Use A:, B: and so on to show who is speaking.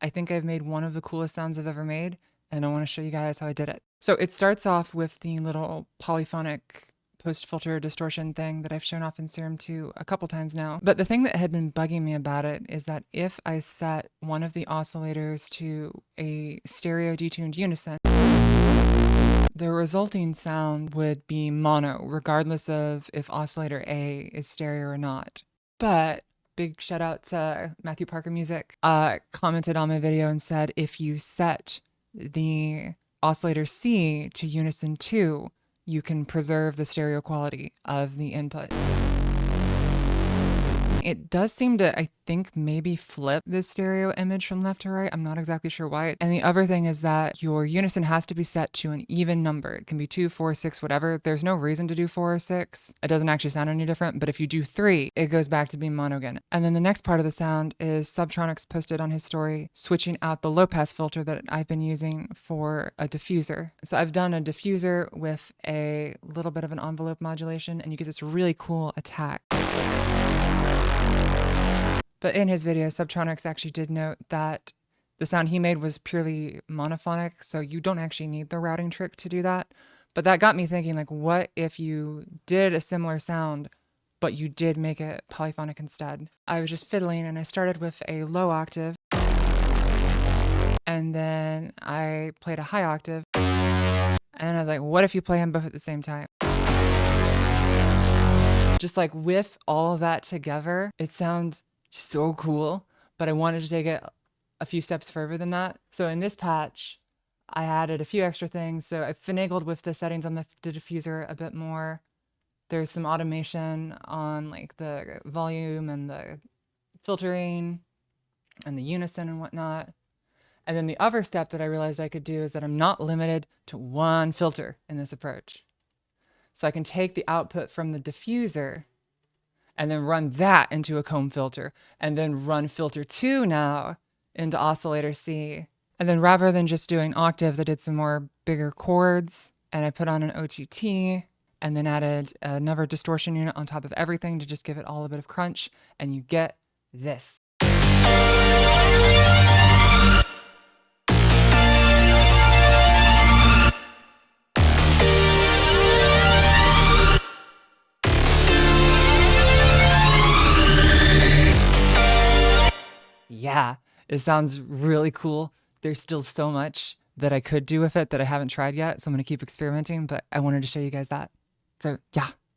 A: I think I've made one of the coolest sounds I've ever made, and I want to show you guys how I did it. So it starts off with the little polyphonic post-filter distortion thing that I've shown off in Serum 2 a couple times now. But the thing that had been bugging me about it is that if I set one of the oscillators to a stereo detuned unison, the resulting sound would be mono, regardless of if oscillator A is stereo or not. But big shout out to Matthew Parker Music, commented on my video and said, if you set the oscillator C to unison 2, you can preserve the stereo quality of the input. It does seem to, I think, maybe flip the stereo image from left to right. I'm not exactly sure why. And the other thing is that your unison has to be set to an even number. It can be 2, 4, 6, whatever. There's no reason to do 4 or 6. It doesn't actually sound any different. But if you do 3, it goes back to being mono again. And then the next part of the sound is Subtronics posted on his story, switching out the low pass filter that I've been using for a diffuser. So I've done a diffuser with a little bit of an envelope modulation, and you get this really cool attack. But in his video, Subtronics actually did note that the sound he made was purely monophonic, so you don't actually need the routing trick to do that. But that got me thinking, like, what if you did a similar sound, but you did make it polyphonic instead? I was just fiddling, and I started with a low octave, and then I played a high octave, and I was like, what if you play them both at the same time? Just like with all of that together, it sounds so cool, but I wanted to take it a few steps further than that. So in this patch, I added a few extra things. So I finagled with the settings on the diffuser a bit more. There's some automation on like the volume and the filtering and the unison and whatnot. And then the other step that I realized I could do is that I'm not limited to one filter in this approach. So I can take the output from the diffuser and then run that into a comb filter, and then run filter 2 now into oscillator C. And then rather than just doing octaves, I did some more bigger chords, and I put on an OTT, and then added another distortion unit on top of everything to just give it all a bit of crunch, and you get this. Yeah, it sounds really cool. There's still so much that I could do with it that I haven't tried yet, so I'm going to keep experimenting, but I wanted to show you guys that. So yeah.